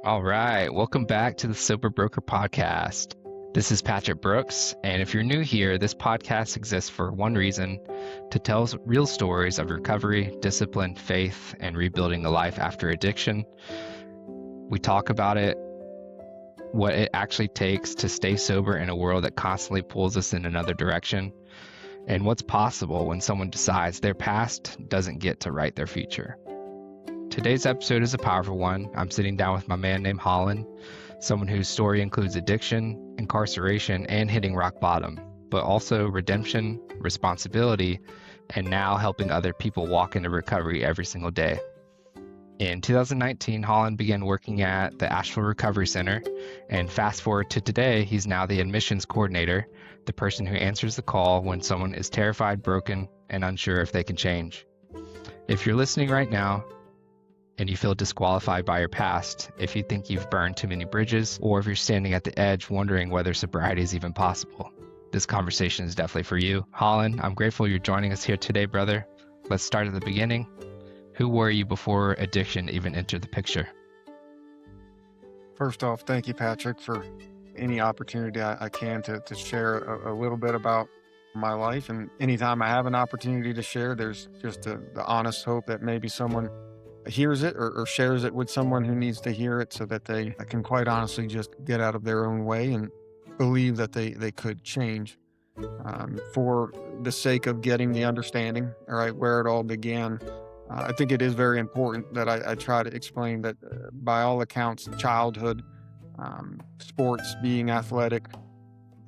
All right, welcome back to the Sober Broker Podcast. This is Patrick Brooks, and if you're new here, this podcast exists for one reason: to tell real stories of recovery, discipline, faith, and rebuilding a life after addiction. We talk about it, what it actually takes to stay sober in a world that constantly pulls us in another direction, and what's possible when someone decides their past doesn't get to write their future. Today's episode is a powerful one. I'm sitting down with my man named Hollan, someone whose story includes addiction, incarceration, and hitting rock bottom, but also redemption, responsibility, and now helping other people walk into recovery every single day. In 2019, Hollan began working at the Asheville Recovery Center, and fast forward to today, he's now the admissions coordinator, the person who answers the call when someone is terrified, broken, and unsure if they can change. If you're listening right now, and you feel disqualified by your past, if you think you've burned too many bridges, or if you're standing at the edge wondering whether sobriety is even possible, this conversation is definitely for you. Hollan, I'm grateful you're joining us here today, brother. Let's start at the beginning. Who were you before addiction even entered the picture? First off, thank you, Patrick, for any opportunity I can to share a little bit about my life. And anytime I have an opportunity to share, there's just the honest hope that maybe someone hears it or shares it with someone who needs to hear it so that they can quite honestly just get out of their own way and believe that they could change, for the sake of getting the understanding, all right, where it all began. I think it is very important that I try to explain that, by all accounts, childhood, sports, being athletic,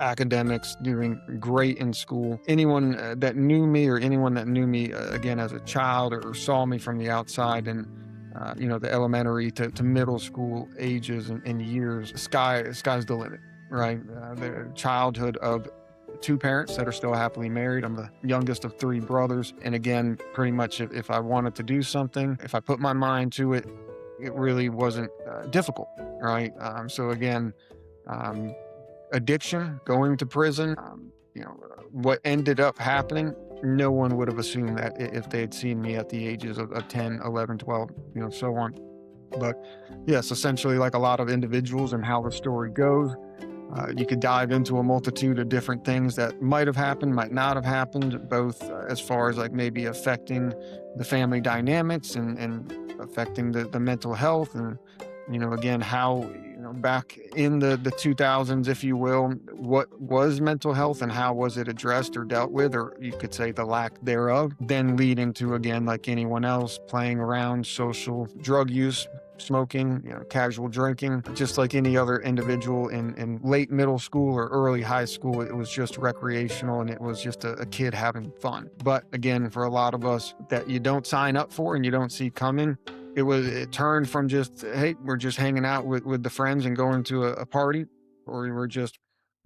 academics, doing great in school. Anyone that knew me or anyone that knew me, again, as a child or saw me from the outside and, the elementary to middle school ages and years, sky's the limit, right? The childhood of two parents that are still happily married. I'm the youngest of three brothers. And again, pretty much if I wanted to do something, if I put my mind to it, it really wasn't difficult, right? So again, addiction, going to prison, what ended up happening, no one would have assumed that if they had seen me at the ages of 10, 11, 12, so on. But yes, essentially like a lot of individuals and how the story goes, you could dive into a multitude of different things that might have happened, might not have happened, both as far as like maybe affecting the family dynamics and affecting the mental health. And, again, how, back in the 2000s, if you will, what was mental health and how was it addressed or dealt with, or you could say the lack thereof, then leading to, again, like anyone else, playing around, social drug use, smoking, casual drinking, just like any other individual in late middle school or early high school. It was just recreational and it was just a kid having fun. But again, for a lot of us that you don't sign up for and you don't see coming, it turned from just, hey, we're just hanging out with the friends and going to a party, or we were just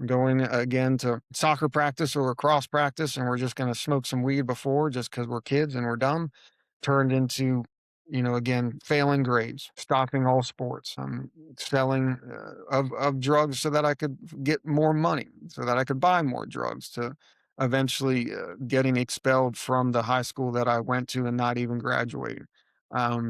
going again to soccer practice or cross practice and we're just going to smoke some weed before just because we're kids and we're dumb, turned into, again, failing grades, stopping all sports, selling of drugs so that I could get more money, so that I could buy more drugs, to eventually getting expelled from the high school that I went to and not even graduating.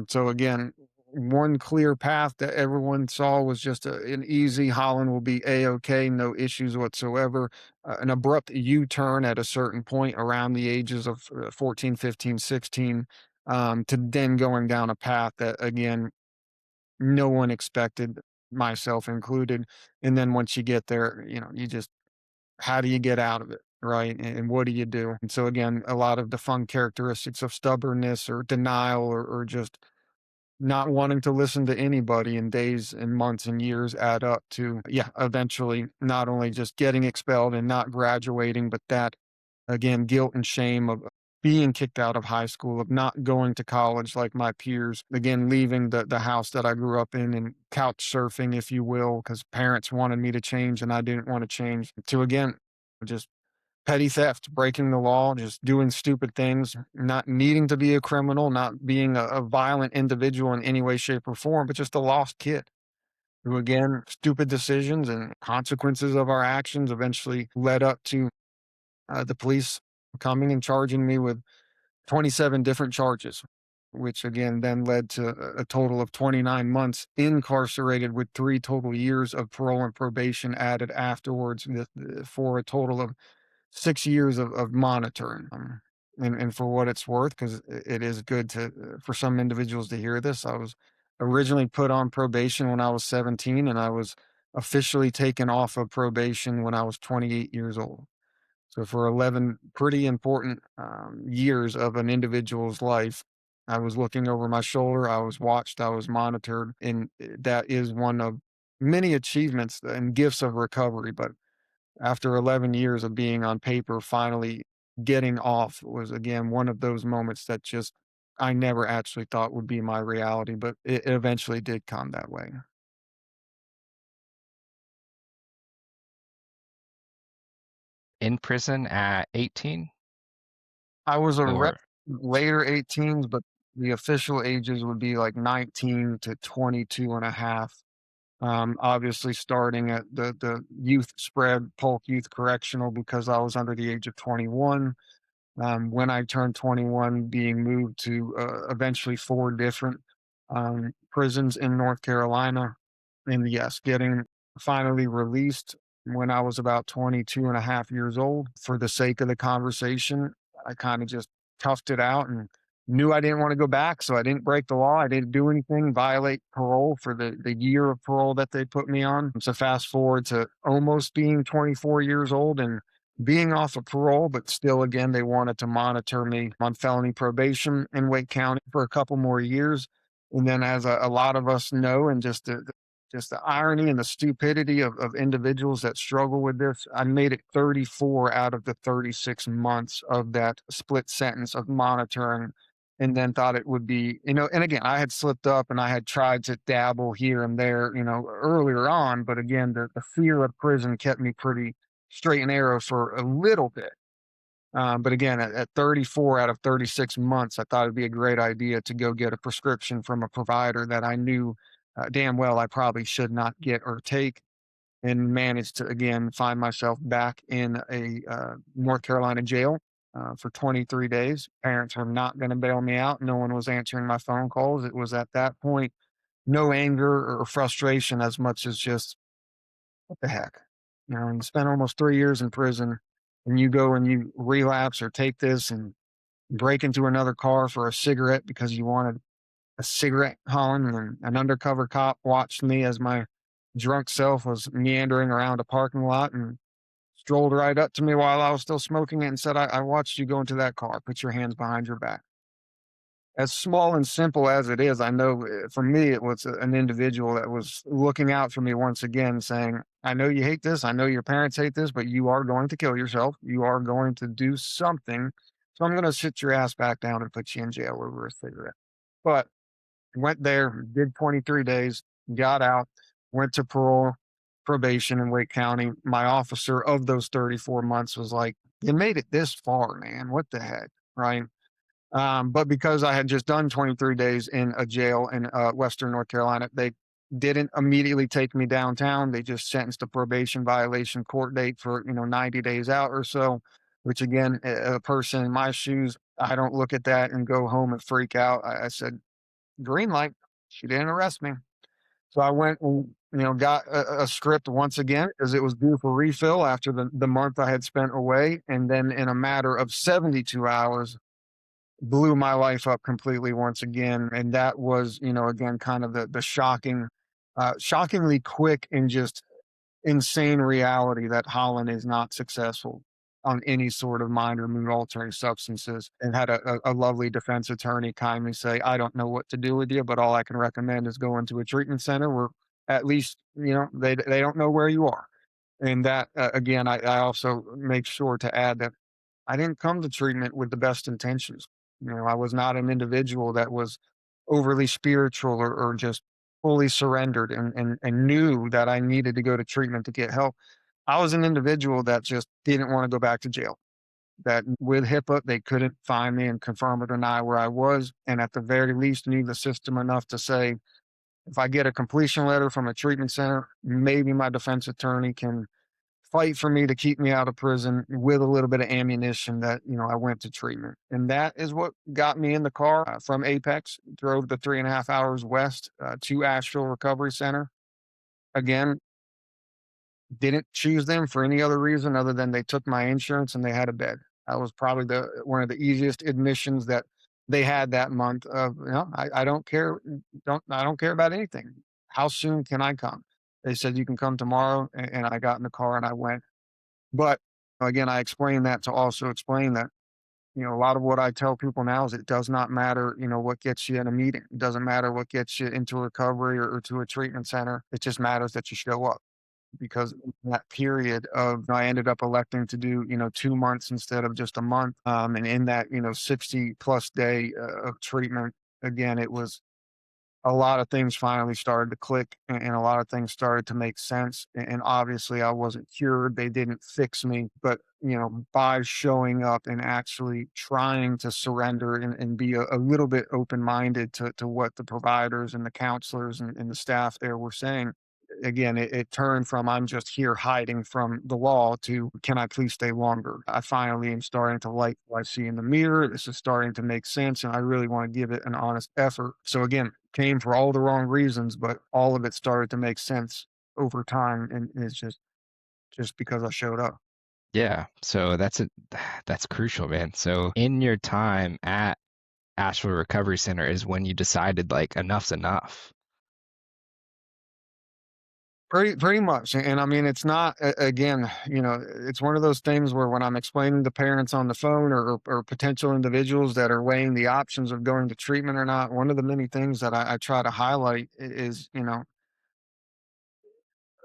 So again, one clear path that everyone saw was just an easy Hollan will be A-OK, no issues whatsoever. An abrupt U-turn at a certain point around the ages of 14, 15, 16, to then going down a path that, again, no one expected, myself included. And then once you get there, you just, how do you get out of it? Right. And what do you do? And so, again, a lot of the fun characteristics of stubbornness or denial or just not wanting to listen to anybody in days and months and years add up to, yeah, eventually not only just getting expelled and not graduating, but that, again, guilt and shame of being kicked out of high school, of not going to college like my peers, again, leaving the house that I grew up in and couch surfing, if you will, because parents wanted me to change and I didn't want to change, to, again, just petty theft, breaking the law, just doing stupid things, not needing to be a criminal, not being a violent individual in any way, shape, or form, but just a lost kid who, again, stupid decisions and consequences of our actions eventually led up to the police coming and charging me with 27 different charges. which again then led to a total of 29 months incarcerated with 3 total years of parole and probation added afterwards for a total of 6 years of monitoring. And for what it's worth, because it is good to for some individuals to hear this, I was originally put on probation when I was 17, and I was officially taken off of probation when I was 28 years old. So for 11 pretty important years of an individual's life, I was looking over my shoulder, I was watched, I was monitored, and that is one of many achievements and gifts of recovery. But after 11 years of being on paper, finally getting off was again one of those moments that just I never actually thought would be my reality, but it eventually did come that way. In prison at 18 I was arrested or later 18s, but the official ages would be like 19 to 22 and a half. Obviously starting at the youth spread, Polk Youth Correctional, because I was under the age of 21. When I turned 21, being moved to eventually 4 different prisons in North Carolina. And yes, getting finally released when I was about 22 and a half years old. For the sake of the conversation, I kind of just toughed it out and knew I didn't want to go back. So I didn't break the law. I didn't do anything, violate parole for the year of parole that they put me on. So fast forward to almost being 24 years old and being off of parole, but still, again, they wanted to monitor me on felony probation in Wake County for a couple more years. And then, as a lot of us know, and just the irony and the stupidity of individuals that struggle with this, I made it 34 out of the 36 months of that split sentence of monitoring, and then thought it would be, and again, I had slipped up and I had tried to dabble here and there, earlier on. But again, the fear of prison kept me pretty straight and narrow for a little bit. But again, at 34 out of 36 months, I thought it'd be a great idea to go get a prescription from a provider that I knew damn well I probably should not get or take, and managed to again find myself back in a North Carolina jail for 23 days. Parents were not going to bail me out. No one was answering my phone calls. It was at that point no anger or frustration as much as just what the heck? And you spend almost 3 years in prison, and you go and you relapse or take this and break into another car for a cigarette because you wanted a cigarette, Holland, and an undercover cop watched me as my drunk self was meandering around a parking lot and strolled right up to me while I was still smoking it and said, I watched you go into that car. Put your hands behind your back. As small and simple as it is, I know for me, it was an individual that was looking out for me once again, saying, I know you hate this. I know your parents hate this, but you are going to kill yourself. You are going to do something. So I'm going to sit your ass back down and put you in jail over a cigarette. But went there, did 23 days, got out, went to probation in Wake County. My officer of those 34 months was like, you made it this far, man. What the heck? Right. But because I had just done 23 days in a jail in Western North Carolina, they didn't immediately take me downtown. They just sentenced a probation violation court date for 90 days out or so. Which again, a person in my shoes, I don't look at that and go home and freak out. I said, green light. She didn't arrest me. So I went and got a script once again because it was due for refill after the month I had spent away, and then in a matter of 72 hours blew my life up completely once again. And that was, again, kind of the shocking, shockingly quick and just insane reality that Holland is not successful on any sort of mind or mood altering substances, and had a lovely defense attorney kindly say, I don't know what to do with you, but all I can recommend is going to a treatment center where at least, they don't know where you are. And that, again, I also make sure to add that I didn't come to treatment with the best intentions. I was not an individual that was overly spiritual or just fully surrendered and knew that I needed to go to treatment to get help. I was an individual that just didn't want to go back to jail. That with HIPAA, they couldn't find me and confirm or deny where I was. And at the very least, knew the system enough to say, if I get a completion letter from a treatment center, maybe my defense attorney can fight for me to keep me out of prison with a little bit of ammunition that, I went to treatment. And that is what got me in the car from Apex, drove the 3.5 hours west to Asheville Recovery Center. Again, didn't choose them for any other reason other than they took my insurance and they had a bed. That was probably the one of the easiest admissions that they had that month of, I don't care, I don't care about anything. How soon can I come? They said you can come tomorrow, and I got in the car and I went. But again, I explained that to also explain that, a lot of what I tell people now is it does not matter, what gets you in a meeting. It doesn't matter what gets you into recovery or to a treatment center. It just matters that you show up, because in that period of I ended up electing to do, 2 months instead of just a month. And in that, 60 plus day of treatment, again, it was a lot of things finally started to click, and a lot of things started to make sense. And obviously I wasn't cured. They didn't fix me, but by showing up and actually trying to surrender and be a little bit open-minded to what the providers and the counselors and the staff there were saying, again, it turned from I'm just here hiding from the law to can I please stay longer? I finally am starting to like what I see in the mirror. This is starting to make sense, and I really want to give it an honest effort. So again, came for all the wrong reasons, but all of it started to make sense over time, and it's just because I showed up. Yeah. So that's crucial, man. So in your time at Asheville Recovery Center is when you decided like enough's enough. Pretty much, and I mean, it's not again, it's one of those things where when I'm explaining to parents on the phone, or potential individuals that are weighing the options of going to treatment or not, one of the many things that I try to highlight is,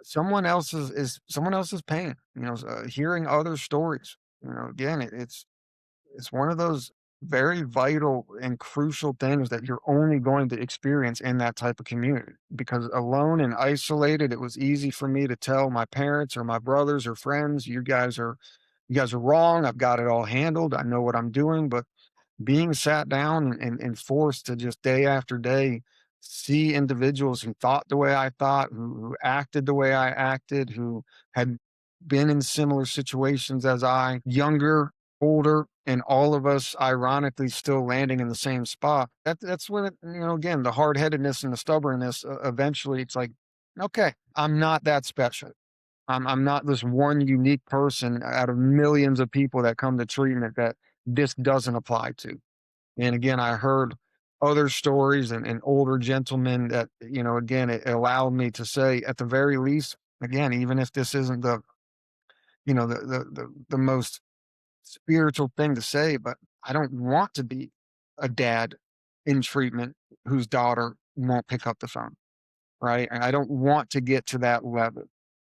someone else's pain. Hearing other stories. Again, it's one of those very vital and crucial things that you're only going to experience in that type of community, because alone and isolated, it was easy for me to tell my parents or my brothers or friends, you guys are wrong. I've got it all handled. I know what I'm doing. But being sat down and forced to just day after day see individuals who thought the way I thought, who acted the way I acted, who had been in similar situations as I, younger, older, and all of us ironically still landing in the same spot. That's when it, again, the hard headedness and the stubbornness, eventually it's like, okay, I'm not that special. I'm not this one unique person out of millions of people that come to treatment that this doesn't apply to. And again, I heard other stories and older gentlemen that, again, it allowed me to say, at the very least, again, even if this isn't the most spiritual thing to say, but I don't want to be a dad in treatment whose daughter won't pick up the phone, right? And I don't want to get to that level.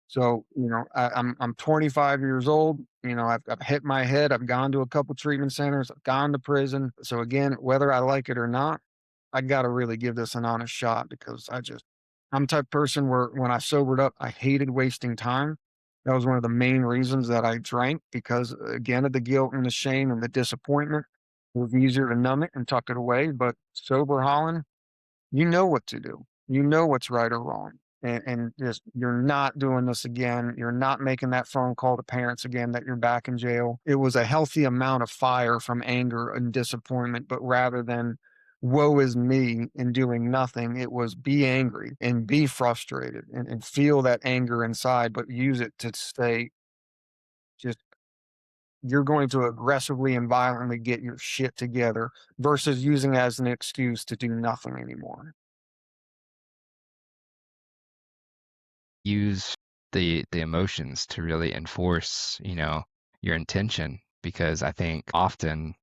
So, I'm 25 years old. I've hit my head. I've gone to a couple treatment centers. I've gone to prison. So again, whether I like it or not, I got to really give this an honest shot, because I'm the type of person where when I sobered up, I hated wasting time. That was one of the main reasons that I drank, because again, of the guilt and the shame and the disappointment. It was easier to numb it and tuck it away. But sober Holland, you know what to do. You know what's right or wrong. And just you're not doing this again. You're not making that phone call to parents again that you're back in jail. It was a healthy amount of fire from anger and disappointment, but rather than woe is me and doing nothing, it was be angry and be frustrated and feel that anger inside, but use it to stay just you're going to aggressively and violently get your shit together versus using it as an excuse to do nothing anymore. Use the emotions to really enforce, your intention, because I think often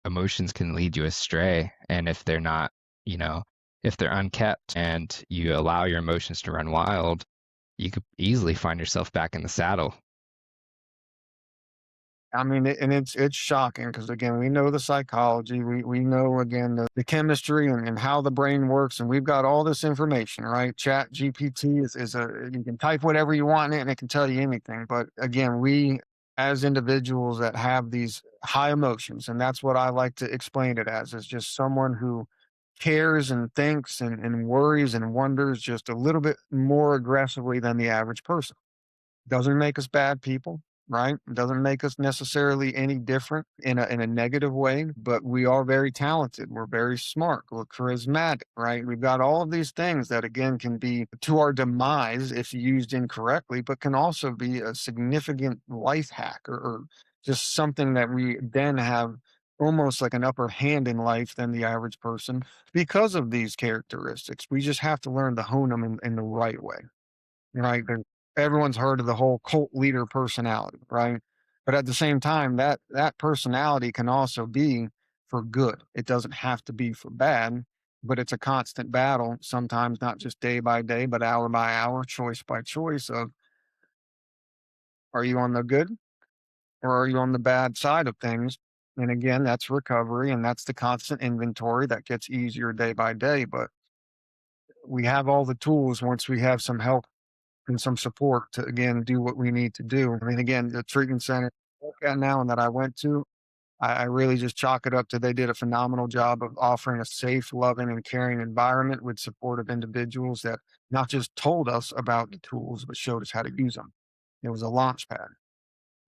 emotions can lead you astray, and if they're not, you know, if they're unkept and you allow your emotions to run wild, you could easily find yourself back in the saddle. I mean, and it's shocking, because again, we know the psychology, we know again the chemistry and how the brain works, and we've got all this information, right? Chat GPT is a you can type whatever you want in it and it can tell you anything. But again, we as individuals that have these high emotions, and that's what I like to explain it as, is just someone who cares and thinks and worries and wonders just a little bit more aggressively than the average person. Doesn't make us bad people, right? Doesn't make us necessarily any different in a negative way, but we are very talented. We're very smart. We're charismatic, right? We've got all of these things that again can be to our demise if used incorrectly, but can also be a significant life hack or just something that we then have almost like an upper hand in life than the average person because of these characteristics. We just have to learn to hone them in the right way. Right, everyone's heard of the whole cult leader personality, right? But at the same time, that personality can also be for good. It doesn't have to be for bad, but it's a constant battle, sometimes not just day by day, but hour by hour, choice by choice of, are you on the good or are you on the bad side of things? And again, that's recovery, and that's the constant inventory that gets easier day by day, but we have all the tools once we have some help and some support to again do what we need to do. I mean, again, the treatment center I work at now and that I went to, I really just chalk it up to they did a phenomenal job of offering a safe, loving, and caring environment with supportive individuals that not just told us about the tools, but showed us how to use them. It was a launch pad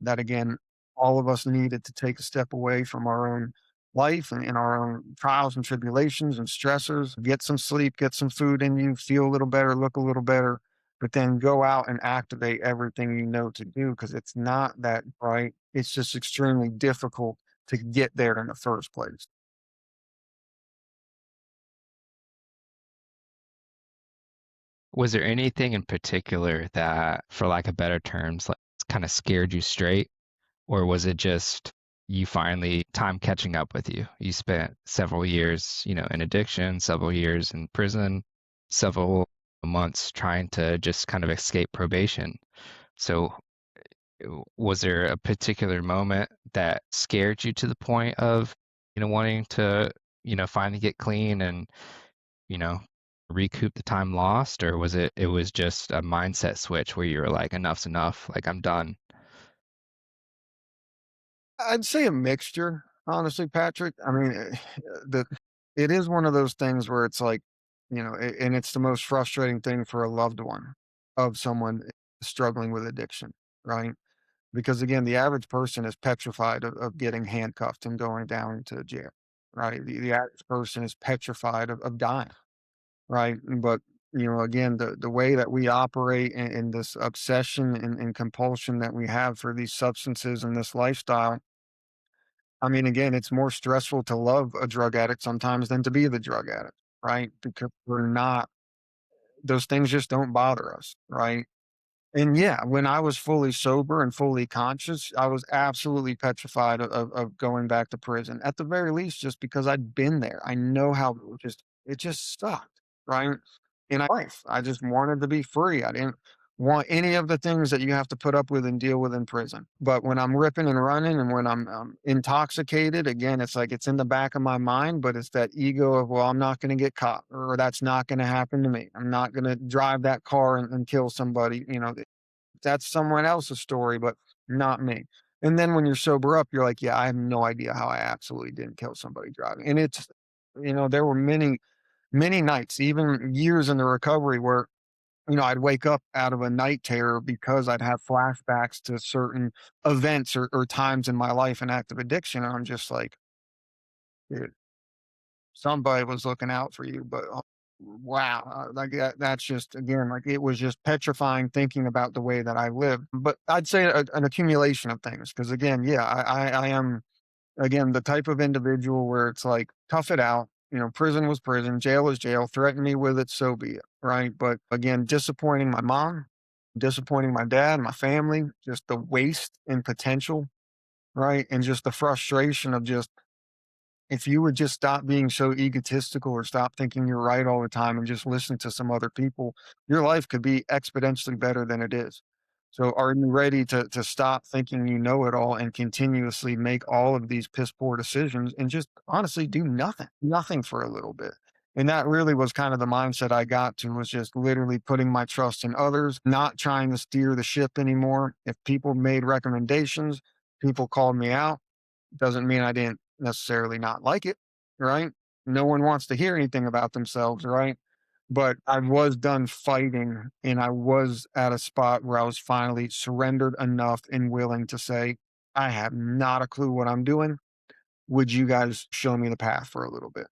that again, all of us needed to take a step away from our own life and our own trials and tribulations and stressors, get some sleep, get some food in you, feel a little better, look a little better, but then go out and activate everything you know to do because it's not that bright. It's just extremely difficult to get there in the first place. Was there anything in particular that, for lack of better terms, like kind of scared you straight? Or was it just you finally time catching up with you? You spent several years, in addiction, several years in prison, several months trying to just kind of escape probation. So was there a particular moment that scared you to the point of, wanting to, finally get clean and, you know, recoup the time lost? Or it was just a mindset switch where you were like, enough's enough, like I'm done? I'd say a mixture, honestly, Patrick. I mean, the it is one of those things where it's like, and it's the most frustrating thing for a loved one of someone struggling with addiction, right? Because again, the average person is petrified of getting handcuffed and going down to jail, right? The average person is petrified of dying, right? But again, the way that we operate in this obsession and compulsion that we have for these substances and this lifestyle, I mean, again, it's more stressful to love a drug addict sometimes than to be the drug addict, right? Because we're not, those things just don't bother us, right? And yeah, when I was fully sober and fully conscious, I was absolutely petrified of going back to prison. At the very least, just because I'd been there. I know how it just sucked, right? In life. I just wanted to be free. I didn't want any of the things that you have to put up with and deal with in prison. But when I'm ripping and running and when I'm intoxicated, again, it's like it's in the back of my mind, but it's that ego of, well, I'm not going to get caught or that's not going to happen to me. I'm not going to drive that car and kill somebody. That's someone else's story, but not me. And then when you're sober up, you're like, yeah, I have no idea how I absolutely didn't kill somebody driving. And it's, there were many, many nights, even years in the recovery where, I'd wake up out of a night terror because I'd have flashbacks to certain events or times in my life in active addiction. And I'm just like, dude, somebody was looking out for you, but wow, like that's just again, like it was just petrifying thinking about the way that I live. But I'd say an accumulation of things because again, yeah, I am again the type of individual where it's like tough it out. Prison was prison, jail is jail. Threaten me with it, so be it, right? But again, disappointing my mom, disappointing my dad, my family, just the waste and potential, right? And just the frustration of just if you would just stop being so egotistical or stop thinking you're right all the time and just listen to some other people, your life could be exponentially better than it is. So are you ready to stop thinking you know it all and continuously make all of these piss poor decisions and just honestly do nothing for a little bit? And that really was kind of the mindset I got to was just literally putting my trust in others, not trying to steer the ship anymore. If people made recommendations, people called me out doesn't mean I didn't necessarily not like it, right? No one wants to hear anything about themselves, right? but I was done fighting and I was at a spot where I was finally surrendered enough and willing to say, I have not a clue what I'm doing. Would you guys show me the path for a little bit?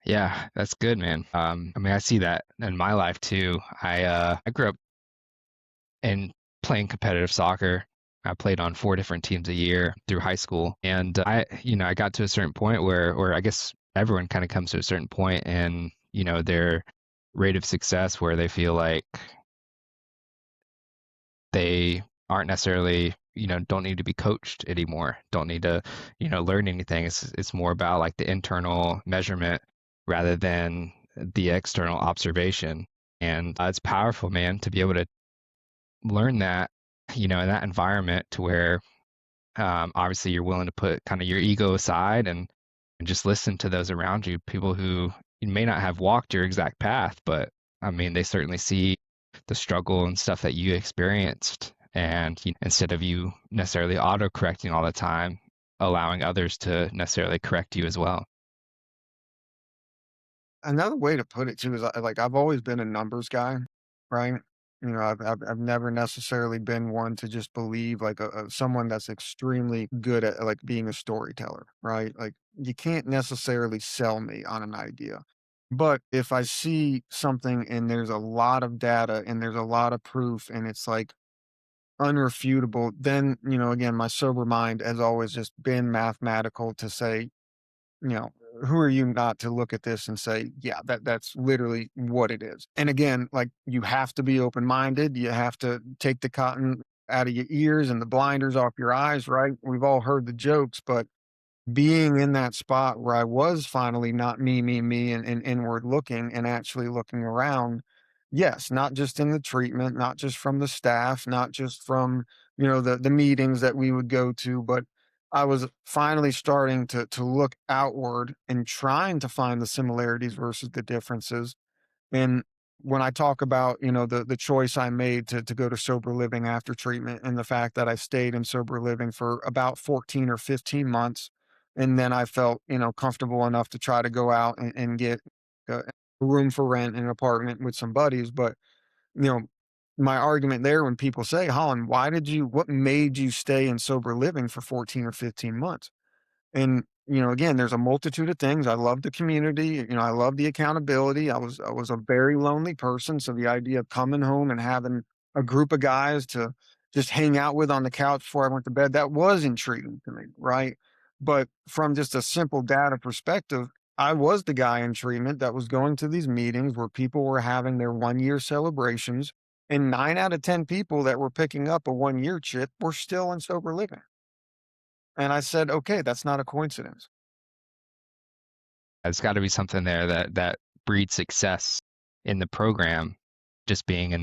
Yeah, that's good, man. I mean, I see that in my life too. I grew up in playing competitive soccer. I played on 4 different teams a year through high school, and I got to a certain point where, or I guess everyone kind of comes to a certain point in, their rate of success where they feel like they aren't necessarily, don't need to be coached anymore, don't need to, learn anything. It's more about like the internal measurement rather than the external observation. And it's powerful, man, to be able to learn that, in that environment to where obviously you're willing to put kind of your ego aside and just listen to those around you, people who you may not have walked your exact path, but I mean, they certainly see the struggle and stuff that you experienced. And instead of you necessarily auto correcting all the time, allowing others to necessarily correct you as well. Another way to put it too is like I've always been a numbers guy, right? I've never necessarily been one to just believe like someone that's extremely good at like being a storyteller, right? Like you can't necessarily sell me on an idea. But if I see something and there's a lot of data and there's a lot of proof and it's like unrefutable, then, again, my sober mind has always just been mathematical to say, you know, who are you not to look at this and say, yeah, that's literally what it is. And again, like you have to be open-minded. You have to take the cotton out of your ears and the blinders off your eyes, right? We've all heard the jokes, but being in that spot where I was finally not me, me, me, and inward looking and actually looking around. Yes, not just in the treatment, not just from the staff, not just from, the meetings that we would go to, but I was finally starting to look outward and trying to find the similarities versus the differences. And when I talk about, the choice I made to go to sober living after treatment and the fact that I stayed in sober living for about 14 or 15 months, and then I felt, comfortable enough to try to go out and get a room for rent in an apartment with some buddies. But, you know, my argument there when people say, Holland, what made you stay in sober living for 14 or 15 months? And, again, there's a multitude of things. I love the community, I love the accountability. I was a very lonely person, so the idea of coming home and having a group of guys to just hang out with on the couch before I went to bed, that was intriguing to me, right? But from just a simple data perspective, I was the guy in treatment that was going to these meetings where people were having their 1-year celebrations, and 9 out of 10 people that were picking up a 1-year chip were still in sober living. And I said, "Okay, that's not a coincidence." There's got to be something there that breeds success in the program, just being in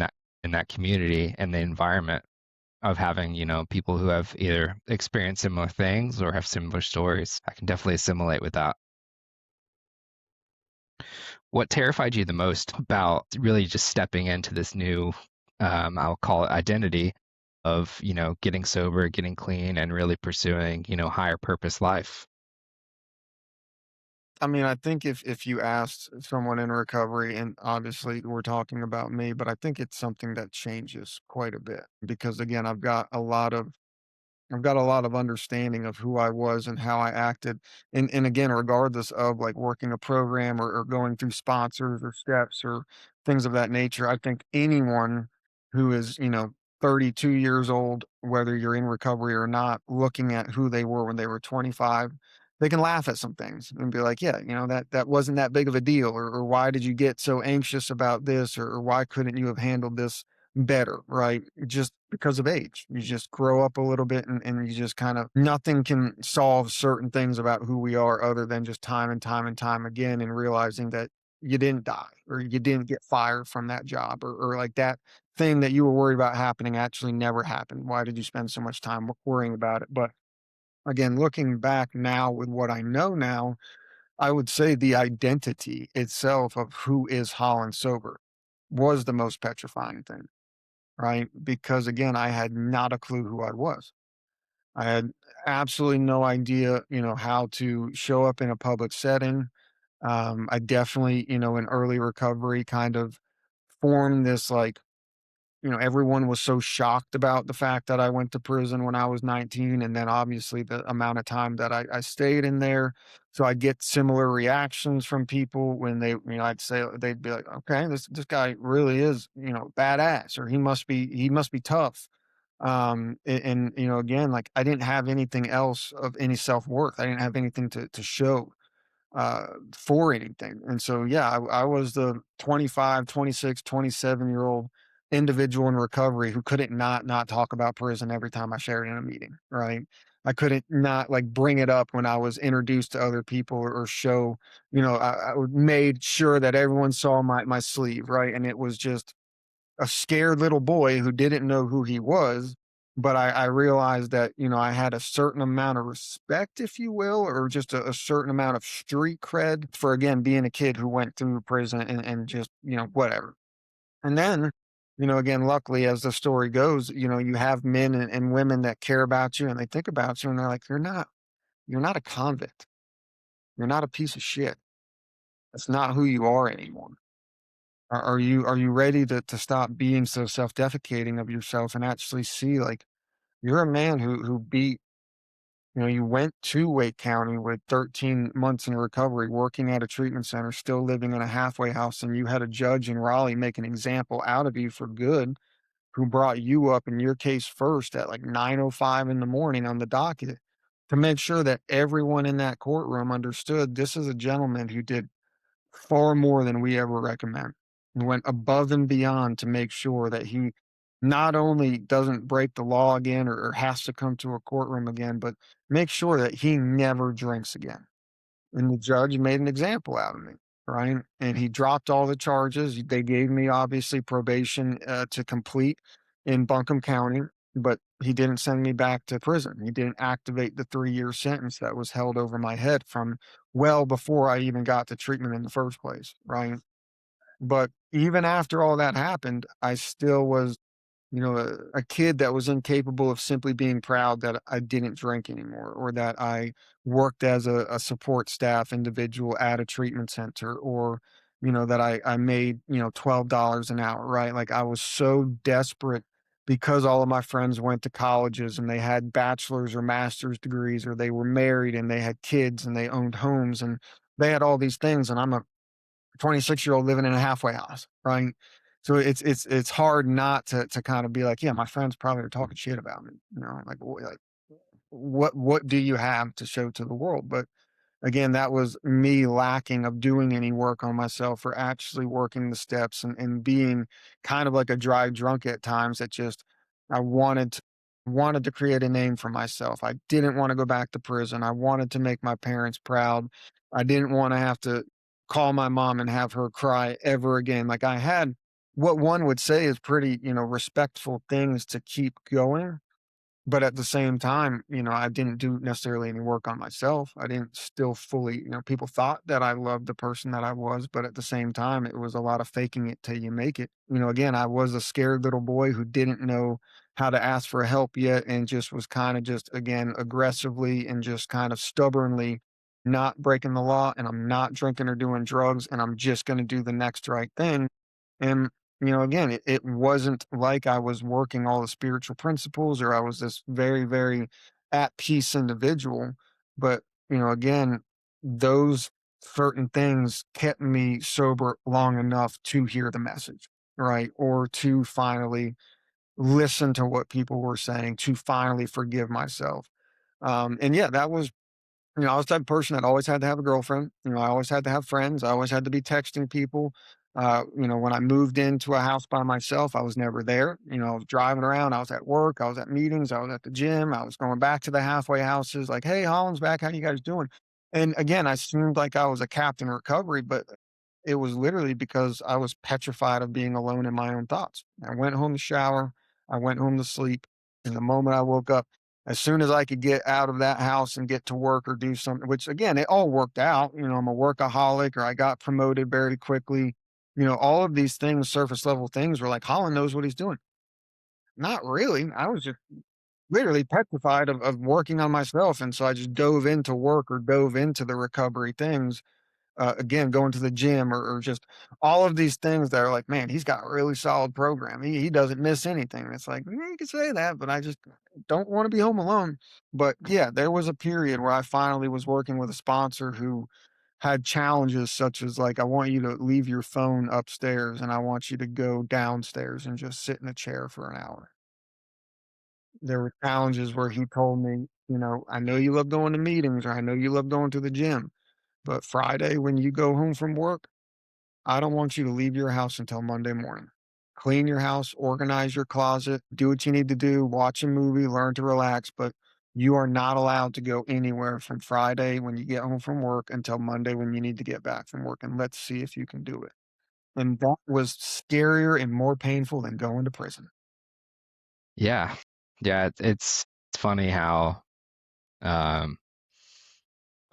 that community and the environment of having, people who have either experienced similar things or have similar stories. I can definitely assimilate with that. What terrified you the most about really just stepping into this new, I'll call it identity of, getting sober, getting clean, and really pursuing, higher purpose life? I mean, I think if you asked someone in recovery, and obviously we're talking about me, but I think it's something that changes quite a bit because again, I've got a lot of understanding of who I was and how I acted. And again, regardless of like working a program or going through sponsors or steps or things of that nature, I think anyone who is, 32 years old, whether you're in recovery or not, looking at who they were when they were 25, they can laugh at some things and be like, yeah, that wasn't that big of a deal. Or why did you get so anxious about this? Or why couldn't you have handled this better, right? Just because of age. You just grow up a little bit and you just kind of nothing can solve certain things about who we are other than just time and time and time again and realizing that you didn't die or you didn't get fired from that job or like that thing that you were worried about happening actually never happened. Why did you spend so much time worrying about it? But again, looking back now with what I know now, I would say the identity itself of who is Holland sober was the most petrifying thing, right? Because again, I had not a clue who I was. I had absolutely no idea, how to show up in a public setting. I definitely, in early recovery kind of formed this like, everyone was so shocked about the fact that I went to prison when I was 19, and then obviously the amount of time that I stayed in there. So I get similar reactions from people when I'd say they'd be like, "Okay, this guy really is, badass, or he must be tough." Again, like I didn't have anything else of any self worth. I didn't have anything to show for anything. And so, yeah, I was the 25, 26, 27-year-old individual in recovery who couldn't not talk about prison every time I shared in a meeting, right? I couldn't not like bring it up when I was introduced to other people or show, I made sure that everyone saw my sleeve, right? And it was just a scared little boy who didn't know who he was. But I realized that, I had a certain amount of respect, if you will, or just a certain amount of street cred for, again, being a kid who went through prison and just, whatever. And then, again, luckily, as the story goes, you have men and women that care about you and they think about you and they're like, you're not a convict. You're not a piece of shit. That's not who you are anymore. Are you ready to stop being so self-defecating of yourself and actually see like you're a man who beat, you went to Wake County with 13 months in recovery, working at a treatment center, still living in a halfway house, and you had a judge in Raleigh make an example out of you for good, who brought you up in your case first at like 9:05 in the morning on the docket to make sure that everyone in that courtroom understood this is a gentleman who did far more than we ever recommend, and went above and beyond to make sure that he not only doesn't break the law again or has to come to a courtroom again, but make sure that he never drinks again. And the judge made an example out of me, right? And he dropped all the charges. They gave me obviously probation to complete in Buncombe County, but he didn't send me back to prison. He didn't activate the 3-year sentence that was held over my head from well before I even got to treatment in the first place, right? But even after all that happened, I still was, a kid that was incapable of simply being proud that I didn't drink anymore, or that I worked as a support staff individual at a treatment center, or, that I made, $12 an hour, right? Like I was so desperate because all of my friends went to colleges and they had bachelor's or master's degrees, or they were married and they had kids and they owned homes and they had all these things. And I'm a 26-year-old living in a halfway house, right? So it's hard not to kind of be like, yeah, my friends probably are talking shit about me, like what do you have to show to the world? But again, that was me lacking of doing any work on myself or actually working the steps and being kind of like a dry drunk at times that just I wanted to create a name for myself. I didn't want to go back to prison. I wanted to make my parents proud. I didn't want to have to call my mom and have her cry ever again. Like I had what one would say is pretty, respectful things to keep going, but at the same time, I didn't do necessarily any work on myself. I didn't still fully, people thought that I loved the person that I was, but at the same time, it was a lot of faking it till you make it. Again, I was a scared little boy who didn't know how to ask for help yet and just was kind of just, again, aggressively and just kind of stubbornly not breaking the law. And I'm not drinking or doing drugs. And I'm just going to do the next right thing. And again, it wasn't like I was working all the spiritual principles or I was this very, very at peace individual. But, again, those certain things kept me sober long enough to hear the message, right? Or to finally listen to what people were saying, to finally forgive myself. And yeah, that was I was the type of person that always had to have a girlfriend. I always had to have friends. I always had to be texting people. When I moved into a house by myself, I was never there. I was driving around. I was at work. I was at meetings. I was at the gym. I was going back to the halfway houses like, hey, Holland's back. How you guys doing? And again, I seemed like I was a captain in recovery, but it was literally because I was petrified of being alone in my own thoughts. I went home to shower. I went home to sleep. And the moment I woke up, as soon as I could get out of that house and get to work or do something, which again, it all worked out. I'm a workaholic or I got promoted very quickly. All of these things, surface level things were like, Holland knows what he's doing. Not really. I was just literally petrified of working on myself. And so I just dove into work or dove into the recovery things. again, going to the gym, or just all of these things that are like, man, he's got a really solid program. He doesn't miss anything. It's like, "Yeah, you can say that, but I just don't want to be home alone." But yeah, there was a period where I finally was working with a sponsor who had challenges such as like, I want you to leave your phone upstairs and I want you to go downstairs and just sit in a chair for an hour. There were challenges where he told me, I know you love going to meetings, or I know you love going to the gym, but Friday when you go home from work, I don't want you to leave your house until Monday morning. Clean your house, organize your closet, do what you need to do, watch a movie, learn to relax, but you are not allowed to go anywhere from Friday when you get home from work until Monday when you need to get back from work. And let's see if you can do it. And that was scarier and more painful than going to prison. Yeah. Yeah, it's funny how, um,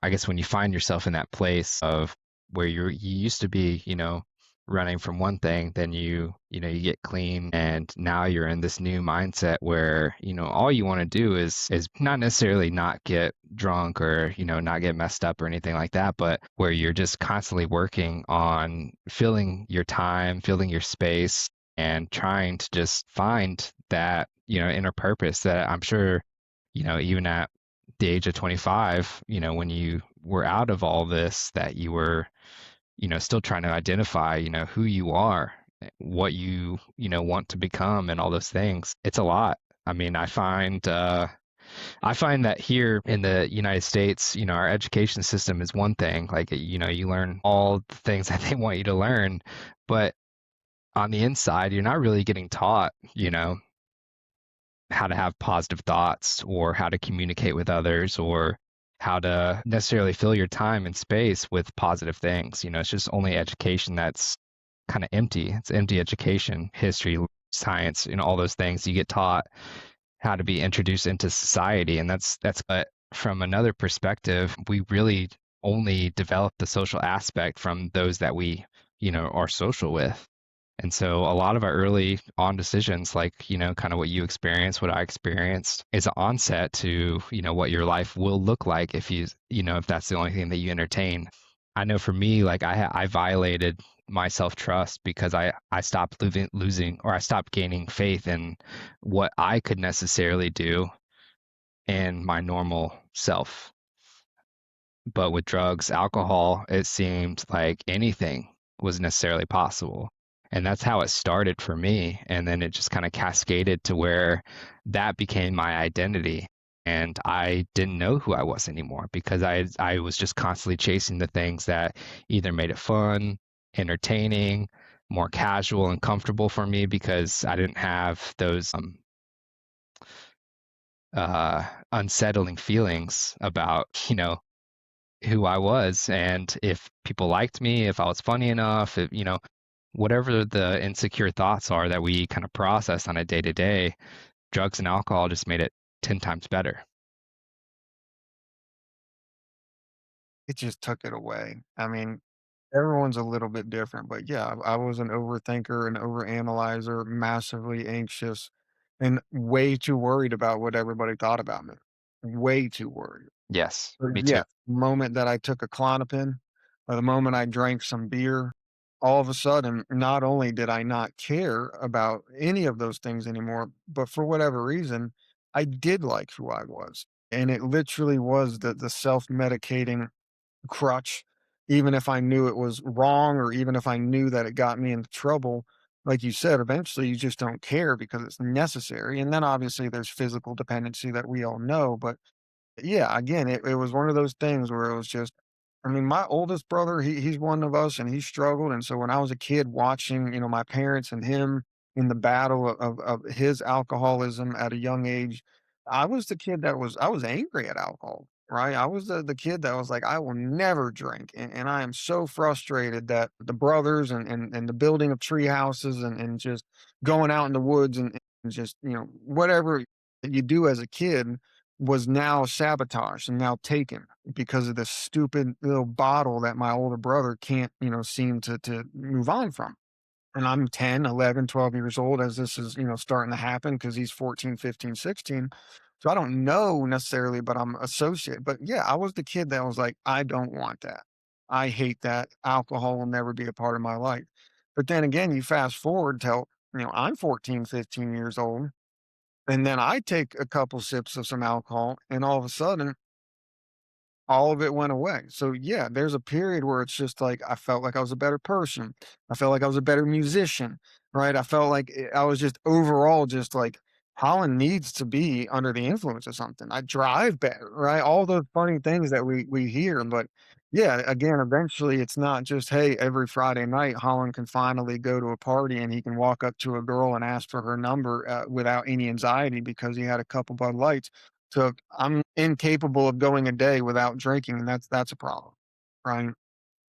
I guess when you find yourself in that place of where you used to be, running from one thing, then you get clean, and now you're in this new mindset where, all you want to do is not necessarily not get drunk, or, not get messed up or anything like that, but where you're just constantly working on filling your time, filling your space, and trying to just find that, inner purpose that I'm sure, even at the age of 25, when you were out of all this, that you were, still trying to identify, who you are, what want to become, and all those things. It's a lot. I mean, I find that here in the United States, our education system is one thing. Like, you learn all the things that they want you to learn, but on the inside, you're not really getting taught, how to have positive thoughts, or how to communicate with others, or how to necessarily fill your time and space with positive things. It's just only education that's kind of empty. It's empty education, history, science, all those things you get taught how to be introduced into society. And that's but from another perspective, we really only develop the social aspect from those that we, are social with. And so a lot of our early on decisions, like, kind of what you experienced, what I experienced, is an onset to, what your life will look like if if that's the only thing that you entertain. I know for me, like I violated my self-trust because I stopped losing, or I stopped gaining faith in what I could necessarily do in my normal self. But with drugs, alcohol, it seemed like anything was necessarily possible. And that's how it started for me. And then it just kind of cascaded to where that became my identity. And I didn't know who I was anymore because I was just constantly chasing the things that either made it fun, entertaining, more casual and comfortable for me, because I didn't have those unsettling feelings about, who I was, and if people liked me, if I was funny enough, if, whatever the insecure thoughts are that we kind of process on a day to day, drugs and alcohol just made it 10 times better. It just took it away. I mean, everyone's a little bit different, but yeah, I was an overthinker, an overanalyzer, massively anxious, and way too worried about what everybody thought about me. Way too worried. Yes, But me too. yeah, the moment that I took a Klonopin, or the moment I drank some beer, all of a sudden, not only did I not care about any of those things anymore, but for whatever reason, I did like who I was. And it literally was the self-medicating crutch, even if I knew it was wrong, or even if I knew that it got me into trouble. Like you said, eventually you just don't care because it's necessary. And then obviously there's physical dependency that we all know, but yeah, again, it was one of those things where it was just, I mean, my oldest brother, he's one of us and he struggled. And so when I was a kid watching, my parents and him in the battle of his alcoholism at a young age, I was the kid I was angry at alcohol, right? I was the kid that was like, I will never drink. And I am so frustrated that the brothers and the building of tree houses and just going out in the woods and just, whatever you do as a kid was now sabotaged and now taken because of this stupid little bottle that my older brother can't, seem to move on from. And I'm 10, 11, 12 years old as this is, starting to happen because he's 14, 15, 16. So I don't know necessarily, but I'm associated. But yeah, I was the kid that was like, I don't want that. I hate that. Alcohol will never be a part of my life. But then again, you fast forward till, I'm 14, 15 years old, and then I take a couple sips of some alcohol, and all of a sudden, all of it went away. So yeah, there's a period where it's just like I felt like I was a better person. I felt like I was a better musician, right? I felt like I was just overall just like Holland needs to be under the influence of something. I drive better, right? All those funny things that we hear, but yeah, again, eventually it's not just hey, every Friday night Holland can finally go to a party and he can walk up to a girl and ask for her number without any anxiety because he had a couple Bud Lights. So I'm incapable of going a day without drinking, and that's a problem, right?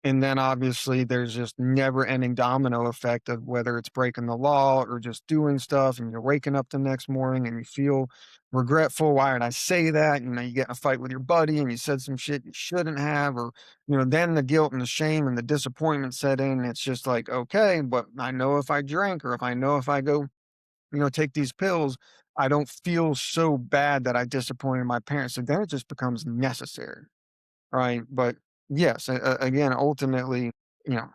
And then obviously there's just never ending domino effect of whether it's breaking the law or just doing stuff, and you're waking up the next morning and you feel regretful. Why did I say that? You get in a fight with your buddy and you said some shit you shouldn't have, or then the guilt and the shame and the disappointment set in. And it's just like, okay, but I know if I drink or if I know if I go take these pills, I don't feel so bad that I disappointed my parents. So then it just becomes necessary, right? But yes, again, ultimately, you know,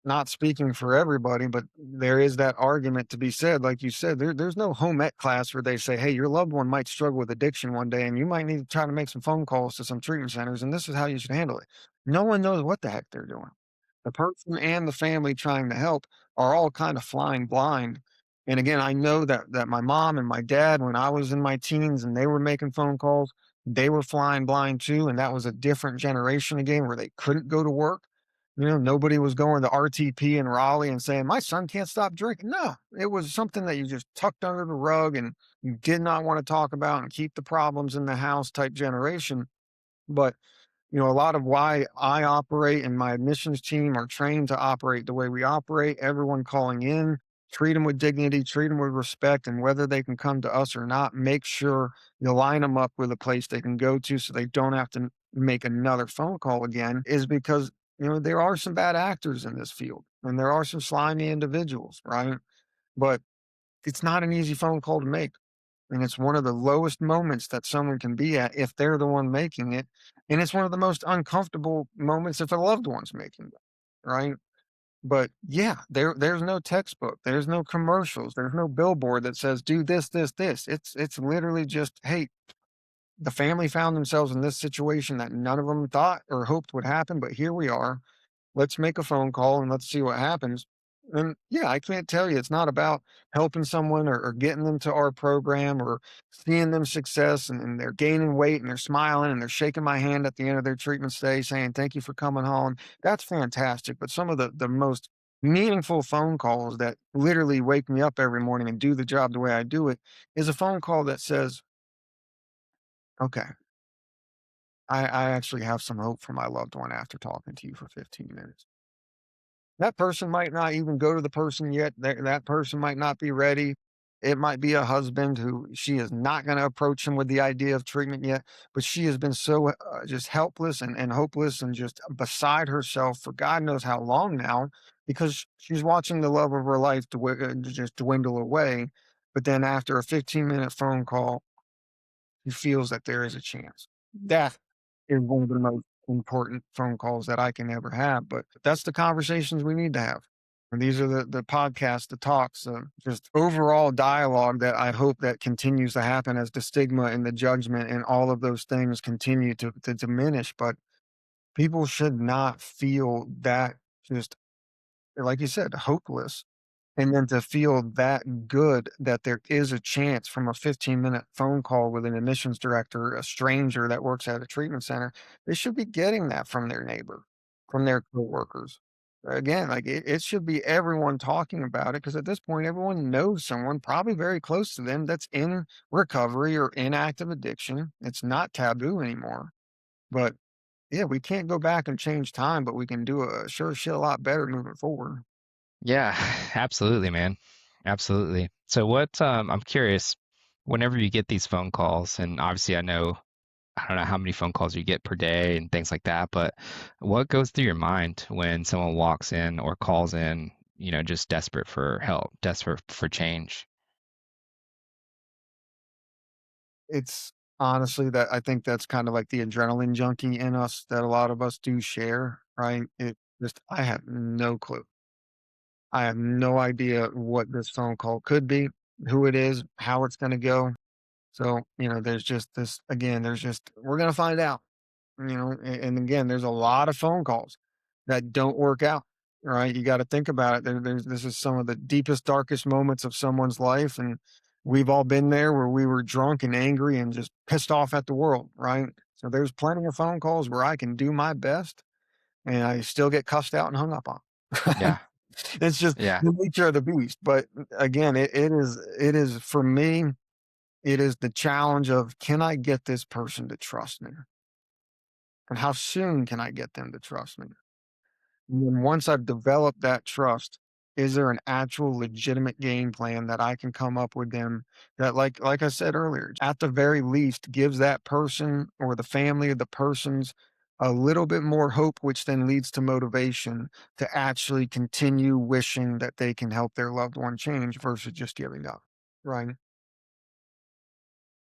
not speaking for everybody, but there is that argument to be said. Like you said, there's no home ec class where they say, hey, your loved one might struggle with addiction one day and you might need to try to make some phone calls to some treatment centers, and this is how you should handle it. No one knows what the heck they're doing. The person and the family trying to help are all kind of flying blind. And again, I know that my mom and my dad, when I was in my teens and they were making phone calls, they were flying blind too. And that was a different generation again where they couldn't go to work. Nobody was going to RTP in Raleigh and saying, my son can't stop drinking. No, it was something that you just tucked under the rug and you did not want to talk about and keep the problems in the house type generation. But a lot of why I operate and my admissions team are trained to operate the way we operate, everyone calling in, treat them with dignity, treat them with respect, and whether they can come to us or not, make sure you line them up with a place they can go to so they don't have to make another phone call again, is because, there are some bad actors in this field and there are some slimy individuals, right? But it's not an easy phone call to make. And it's one of the lowest moments that someone can be at if they're the one making it. And it's one of the most uncomfortable moments if a loved one's making it, right? But yeah, there's no textbook, there's no commercials, there's no billboard that says do this, this, this. It's literally just, hey, the family found themselves in this situation that none of them thought or hoped would happen, but here we are. Let's make a phone call and let's see what happens. And yeah, I can't tell you, it's not about helping someone or getting them to our program or seeing them success and they're gaining weight and they're smiling and they're shaking my hand at the end of their treatment stay saying, thank you for coming home. That's fantastic. But some of the most meaningful phone calls that literally wake me up every morning and do the job the way I do it is a phone call that says, okay, I actually have some hope for my loved one after talking to you for 15 minutes. That person might not even go to the person yet. That person might not be ready. It might be a husband who she is not going to approach him with the idea of treatment yet, but she has been so just helpless and hopeless and just beside herself for God knows how long now because she's watching the love of her life to just dwindle away. But then after a 15-minute phone call, he feels that there is a chance. That is one of the most important phone calls that I can ever have, but that's the conversations we need to have. And these are the podcasts, the talks, just overall dialogue that I hope that continues to happen as the stigma and the judgment and all of those things continue to diminish. But people should not feel that just like you said, hopeless. And then to feel that good that there is a chance from a 15-minute phone call with an admissions director, a stranger that works at a treatment center, they should be getting that from their neighbor, from their coworkers. Again, like it should be everyone talking about it because at this point, everyone knows someone probably very close to them that's in recovery or in active addiction. It's not taboo anymore. But yeah, we can't go back and change time, but we can do a sure shit a lot better moving forward. Yeah, absolutely, man. Absolutely. So I'm curious, whenever you get these phone calls, and obviously I don't know how many phone calls you get per day and things like that, but what goes through your mind when someone walks in or calls in, just desperate for help, desperate for change? It's Honestly, that I think that's kind of like the adrenaline junkie in us that a lot of us do share, right? It just I have no clue. I have no idea what this phone call could be, who it is, how it's gonna go. So, there's just this again, there's just we're gonna find out. And again, there's a lot of phone calls that don't work out, right? You got to think about it. This is some of the deepest, darkest moments of someone's life, and we've all been there where we were drunk and angry and just pissed off at the world, right? So there's plenty of phone calls where I can do my best and I still get cussed out and hung up on. Yeah. It's just Yeah. the nature of the beast. But again, it is for me. It is the challenge of, can I get this person to trust me? And how soon can I get them to trust me? And then once I've developed that trust, is there an actual legitimate game plan that I can come up with them that, like I said earlier, at the very least gives that person or the family of the persons a little bit more hope, which then leads to motivation to actually continue wishing that they can help their loved one change versus just giving up. Right.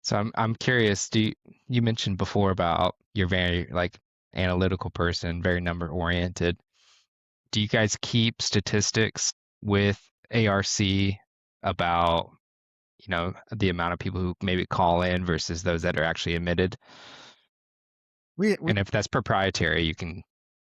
So I'm curious, you mentioned before about you're very like analytical person, very number oriented. Do you guys keep statistics with ARC about, the amount of people who maybe call in versus those that are actually admitted? We And if that's proprietary, you can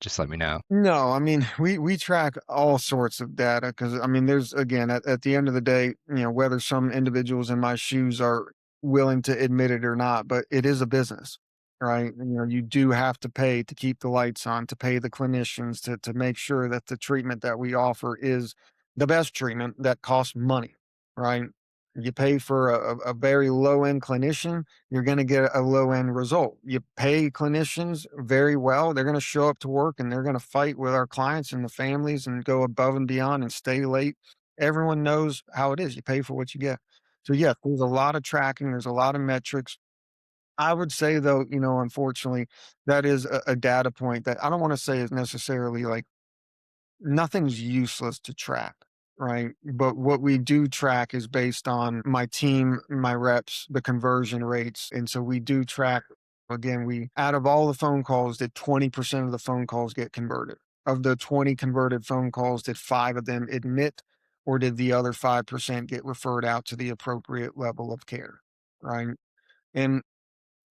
just let me know. No, I mean, we track all sorts of data because I mean, there's again at the end of the day, whether some individuals in my shoes are willing to admit it or not, but it is a business, right? You do have to pay to keep the lights on, to pay the clinicians to make sure that the treatment that we offer is the best treatment that costs money, right? You pay for a very low end clinician, you're going to get a low end result. You pay clinicians very well, they're going to show up to work and they're going to fight with our clients and the families and go above and beyond and stay late. Everyone knows how it is. You pay for what you get. So, yes, there's a lot of tracking, there's a lot of metrics. I would say, though, unfortunately, that is a data point that I don't want to say is necessarily like nothing's useless to track, right? But what we do track is based on my team, my reps, the conversion rates. And so we do track, again, we out of all the phone calls, did 20% of the phone calls get converted? Of the 20 converted phone calls, did five of them admit, or did the other 5% get referred out to the appropriate level of care? Right. And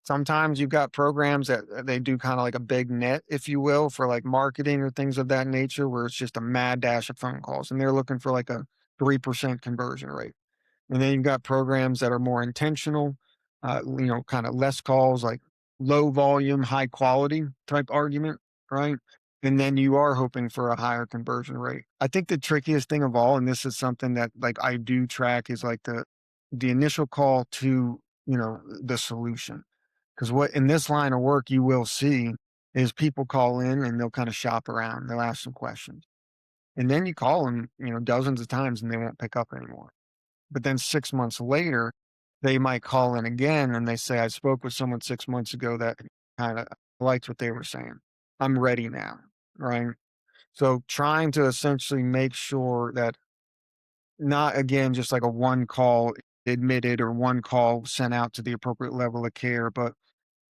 sometimes you've got programs that they do kinda like a big net, if you will, for, like, marketing or things of that nature, where it's just a mad dash of phone calls, and they're looking for, like, a 3% conversion rate. And then you've got programs that are more intentional, kinda less calls, like low volume, high quality type argument, right? And then you are hoping for a higher conversion rate. I think the trickiest thing of all, and this is something that, like, I do track, is, like, the initial call to, the solution. Because what in this line of work you will see is people call in and they'll kinda shop around, they'll ask some questions. And then you call them, dozens of times and they won't pick up anymore. But then 6 months later, they might call in again and they say, "I spoke with someone 6 months ago that kinda liked what they were saying. I'm ready now." Right? So trying to essentially make sure that not again just like a one call admitted or one call sent out to the appropriate level of care, but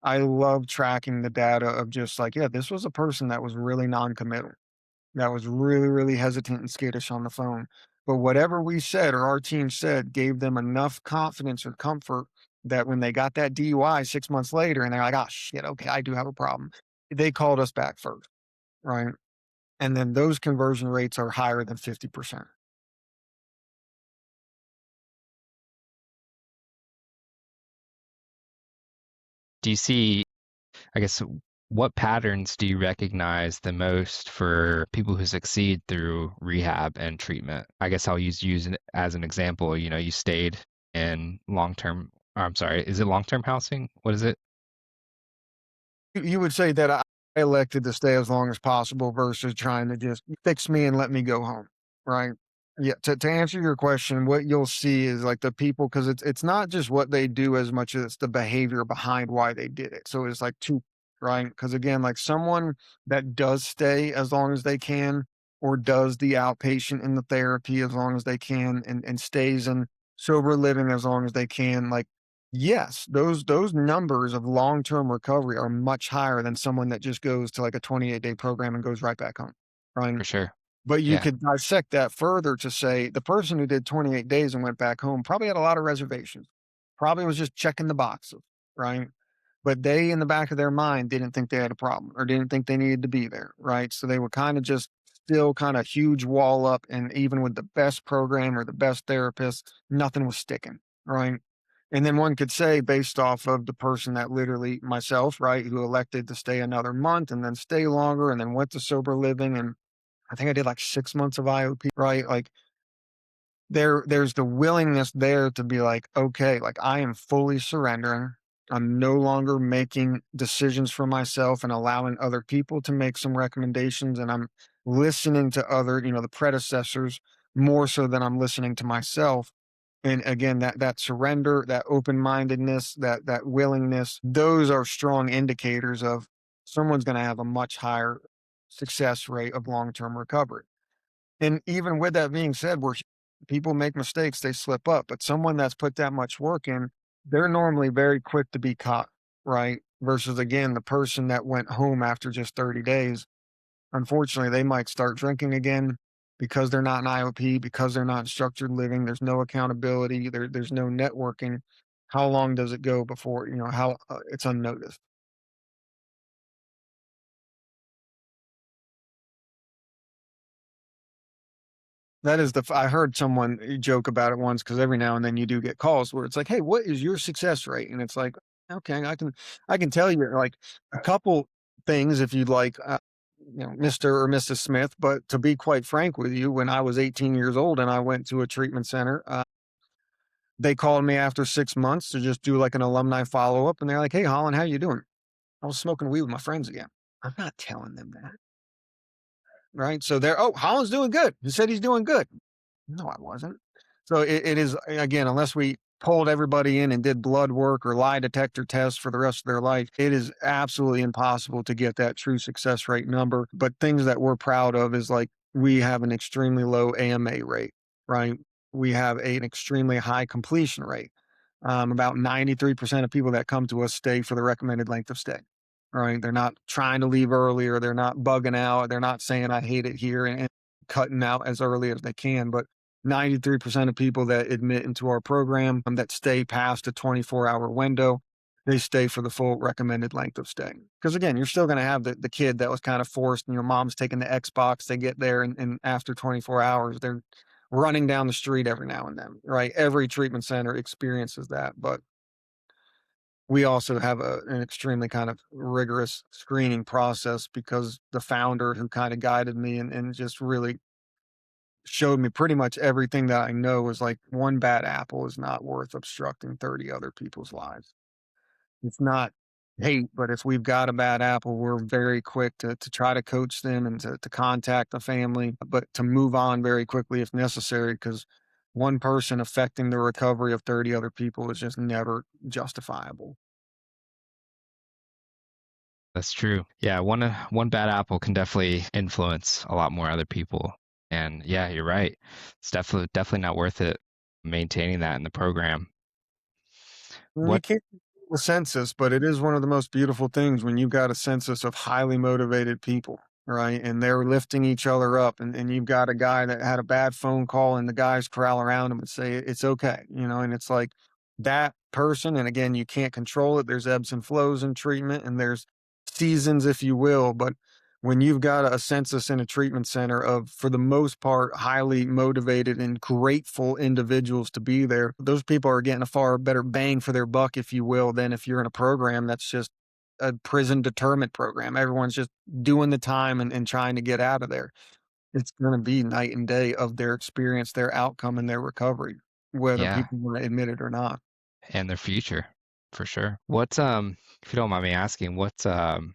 I love tracking the data of just like, yeah, this was a person that was really non-committal, that was really, really hesitant and skittish on the phone. But whatever we said or our team said gave them enough confidence or comfort that when they got that DUI 6 months later and they're like, oh shit, okay, I do have a problem. They called us back first, right? And then those conversion rates are higher than 50%. Do you see, I guess, what patterns do you recognize the most for people who succeed through rehab and treatment? I guess I'll use it as an example. You stayed in long-term, I'm sorry, is it long-term housing? What is it? You would say that I elected to stay as long as possible versus trying to just fix me and let me go home, right? Yeah, to answer your question, what you'll see is like the people because it's not just what they do as much as it's the behavior behind why they did it. So it's like two, right? Because again, like someone that does stay as long as they can or does the outpatient in the therapy as long as they can and stays in sober living as long as they can, like Yes, those numbers of long-term recovery are much higher than someone that just goes to like a 28-day program and goes right back home, right? For sure. But you Yeah, could dissect that further to say the person who did 28 days and went back home probably had a lot of reservations. Probably was just checking the boxes, right? But they, in the back of their mind, didn't think they had a problem or didn't think they needed to be there, right? So they were kind of just still kind of huge wall up. And even with the best program or the best therapist, nothing was sticking, right? And then one could say, based off of the person that literally myself, right, who elected to stay another month and then stay longer and then went to sober living. And I think I did like 6 months of IOP, right? Like there's the willingness there to be like, okay, like I am fully surrendering. I'm no longer making decisions for myself and allowing other people to make some recommendations. And I'm listening to other, the predecessors more so than I'm listening to myself. And again, that surrender, that open-mindedness, that willingness, those are strong indicators of someone's going to have a much higher success rate of long-term recovery. And even with that being said, where people make mistakes, they slip up, but someone that's put that much work in, they're normally very quick to be caught, right? Versus again, the person that went home after just 30 days, unfortunately, they might start drinking again because they're not in IOP, because they're not in structured living. There's no accountability. There's no networking. How long does it go before, how it's unnoticed? That is I heard someone joke about it once because every now and then you do get calls where it's like, "Hey, what is your success rate?" And it's like, "Okay, I can tell you like a couple things if you'd like, Mr. or Mrs. Smith." But to be quite frank with you, when I was 18 years old and I went to a treatment center, they called me after 6 months to just do like an alumni follow up, and they're like, "Hey, Holland, how you doing?" I was smoking weed with my friends again. I'm not telling them that, right? So they're, "Oh, Holland's doing good. He said he's doing good." No, I wasn't. So it is again, unless we pulled everybody in and did blood work or lie detector tests for the rest of their life, it is absolutely impossible to get that true success rate number. But things that we're proud of is like we have an extremely low AMA rate, right? We have an extremely high completion rate. About 93% of people that come to us stay for the recommended length of stay. Right. They're not trying to leave earlier. They're not bugging out. They're not saying I hate it here and cutting out as early as they can. But 93% of people that admit into our program that stay past a 24-hour window, they stay for the full recommended length of stay. Because again, you're still going to have the kid that was kind of forced, and your mom's taking the Xbox. They get there, and after 24 hours, they're running down the street every now and then, right? Every treatment center experiences that. But we also have an extremely kind of rigorous screening process because the founder who kind of guided me and just really showed me pretty much everything that I know is like one bad apple is not worth obstructing 30 other people's lives. It's not hate, but if we've got a bad apple, we're very quick to try to coach them and to contact the family, but to move on very quickly if necessary, because one person affecting the recovery of 30 other people is just never justifiable. that's true. Yeah, one bad apple can definitely influence a lot more other people. And yeah, you're right. It's definitely not worth it maintaining that in the program. And you What can't control the census, but it is one of the most beautiful things when you've got a census of highly motivated people, right? And they're lifting each other up. And you've got a guy that had a bad phone call and the guys corral around him and say, it's okay, and it's like that person. And again, you can't control it. There's ebbs and flows in treatment and there's seasons, if you will. But when you've got a census in a treatment center of, for the most part, highly motivated and grateful individuals to be there, those people are getting a far better bang for their buck, if you will, than if you're in a program that's just a prison deterrent program. Everyone's just doing the time and trying to get out of there. It's going to be night and day of their experience, their outcome, and their recovery, whether yeah, people want to admit it or not. and their future, for sure. If you don't mind me asking, what do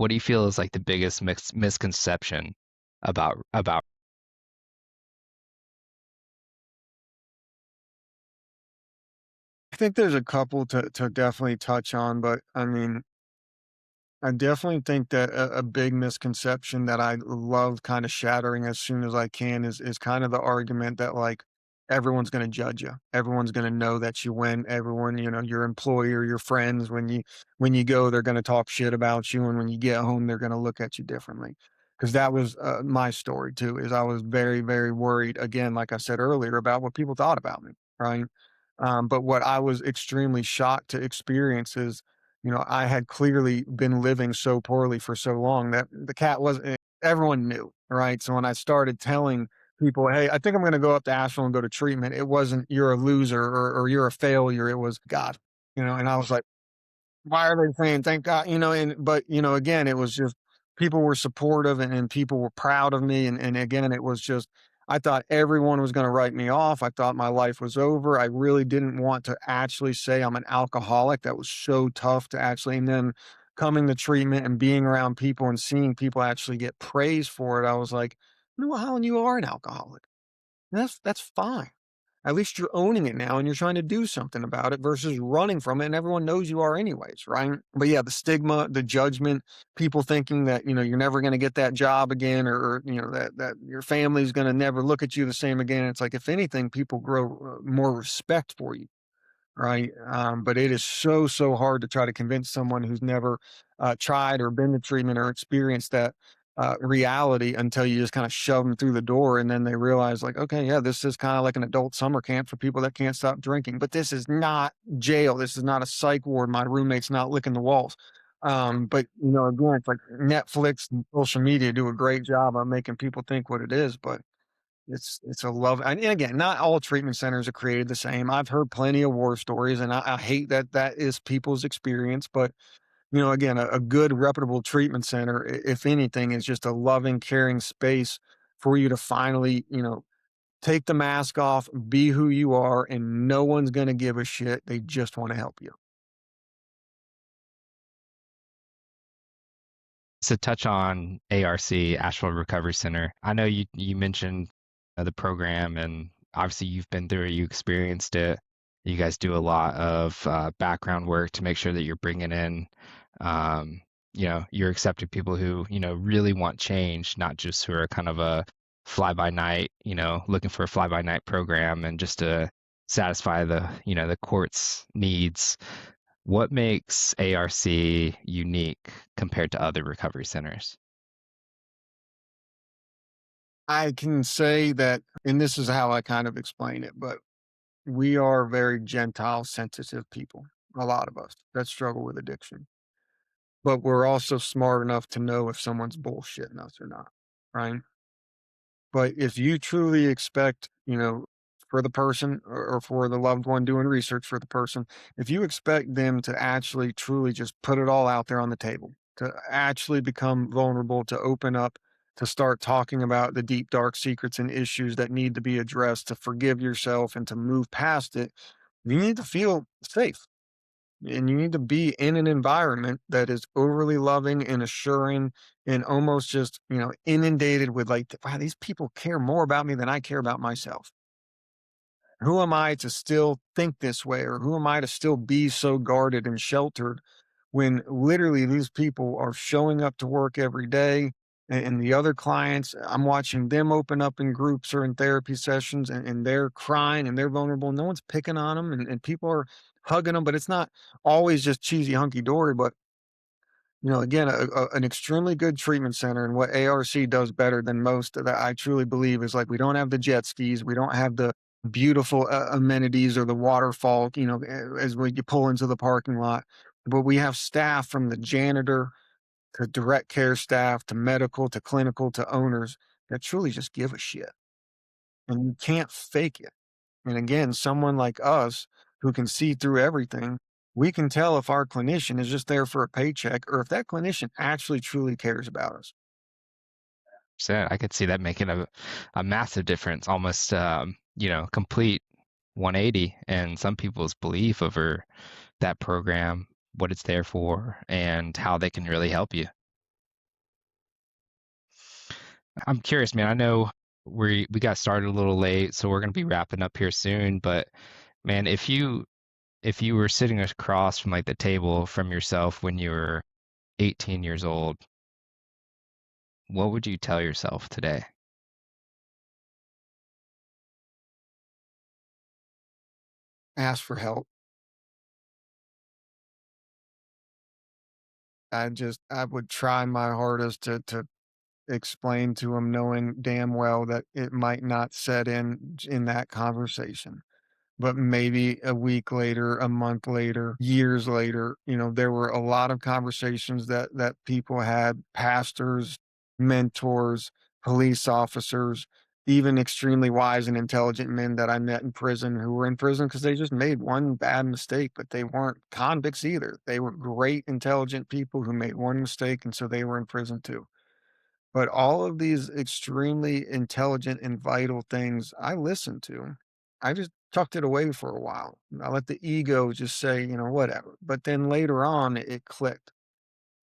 you feel is like the biggest misconception about I think there's a couple to definitely touch on, but I mean, I definitely think that a big misconception that I love kind of shattering as soon as I can is kind of the argument that like everyone's going to judge you. Everyone's going to know that you win. Everyone, your employer, your friends, when you go, they're going to talk shit about you, and when you get home, they're going to look at you differently. Because that was my story too. Is I was very, very worried again, like I said earlier, about what people thought about me, right? But what I was extremely shocked to experience is, I had clearly been living so poorly for so long that the cat wasn't. Everyone knew, right? So when I started telling people, "Hey, I think I'm gonna go up to Asheville and go to treatment." It wasn't, "You're a loser," or "You're a failure." It was, "God," and I was like, why are they saying thank God? But again, it was just people were supportive and people were proud of me. And again, it was just I thought everyone was going to write me off. I thought my life was over. I really didn't want to actually say I'm an alcoholic. That was so tough to actually, and then coming to treatment and being around people and seeing people actually get praise for it, I was like, Holland, you are an alcoholic. That's fine. At least you're owning it now and you're trying to do something about it versus running from it, and everyone knows you are anyways, right? But yeah, the stigma, the judgment, people thinking that, you're never going to get that job again, or that your family's going to never look at you the same again. It's like, if anything, people grow more respect for you. Right? But it is so, so hard to try to convince someone who's never tried or been to treatment or experienced that reality until you just kind of shove them through the door. And then they realize, like, okay, yeah, this is kind of like an adult summer camp for people that can't stop drinking. But this is not jail. This is not a psych ward. My roommate's not licking the walls. But, again, it's like Netflix and social media do a great job of making people think what it is. But it's a love, and again, not all treatment centers are created the same. I've heard plenty of war stories, and I hate that that is people's experience. But again, a good reputable treatment center, if anything, is just a loving, caring space for you to finally, take the mask off, be who you are, and no one's going to give a shit. They just want to help you. To touch on ARC, Asheville Recovery Center, I know you mentioned the program, and obviously you've been through it, you experienced it. You guys do a lot of background work to make sure that you're bringing in, um, you're accepting people who really want change, not just who are kind of a fly by night, looking for a fly by night program and just to satisfy the court's needs. What makes ARC unique compared to other recovery centers? I can say that, and this is how I kind of explain it, but we are very Gentile sensitive people, a lot of us that struggle with addiction. But we're also smart enough to know if someone's bullshitting us or not, right? But if you truly expect, for the person or for the loved one doing research for the person, if you expect them to actually truly just put it all out there on the table, to actually become vulnerable, to open up, to start talking about the deep, dark secrets and issues that need to be addressed, to forgive yourself and to move past it, you need to feel safe. And you need to be in an environment that is overly loving and assuring and almost just, inundated with like, wow, these people care more about me than I care about myself. Who am I to still think this way? Or who am I to still be so guarded and sheltered when literally these people are showing up to work every day? And the other clients, I'm watching them open up in groups or in therapy sessions, and they're crying and they're vulnerable. No one's picking on them, and people are hugging them, but it's not always just cheesy hunky dory. But again, an extremely good treatment center, and what ARC does better than most that I truly believe is, like, we don't have the jet skis, we don't have the beautiful amenities or the waterfall, as when you pull into the parking lot, but we have staff from the janitor to direct care staff to medical to clinical to owners that truly just give a shit, and you can't fake it. And again, someone like us who can see through everything, we can tell if our clinician is just there for a paycheck or if that clinician actually truly cares about us. So I could see that making a massive difference, almost complete 180 in some people's belief over that program, what it's there for, and how they can really help you. I'm curious, man. I know we got started a little late, so we're gonna be wrapping up here soon. But man, if you were sitting across from like the table from yourself when you were 18 years old, what would you tell yourself today? ask for help. I would try my hardest to explain to him knowing damn well that it might not set in that conversation. But maybe a week later, a month later, years later, there were a lot of conversations that people had, pastors, mentors, police officers, even extremely wise and intelligent men that I met in prison who were in prison because they just made one bad mistake, but they weren't convicts either. They were great, intelligent people who made one mistake, and so they were in prison too. But all of these extremely intelligent and vital things I listened to. I just tucked it away for a while. I let the ego just say, whatever. But then later on, it clicked.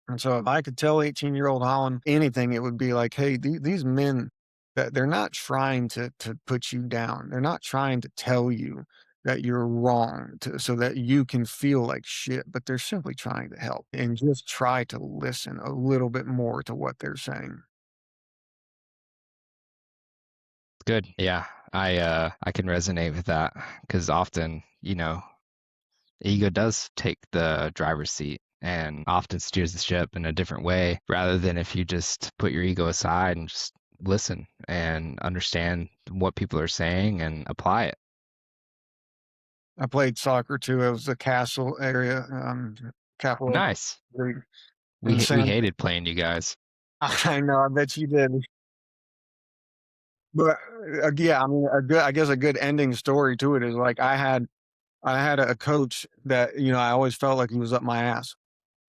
And so if I could tell 18-year-old Holland anything, it would be like, hey, these men, that they're not trying to put you down. They're not trying to tell you that you're wrong so that you can feel like shit, but they're simply trying to help and just try to listen a little bit more to what they're saying. Good. Yeah. I can resonate with that because often, ego does take the driver's seat and often steers the ship in a different way rather than if you just put your ego aside and just listen and understand what people are saying and apply it. I played soccer too. It was the Castle area, Capital Nice. League in We San. hated playing you guys. I know, I bet you did. But, yeah, I mean, I guess a good ending story to it is, like, I had a coach that, I always felt like he was up my ass,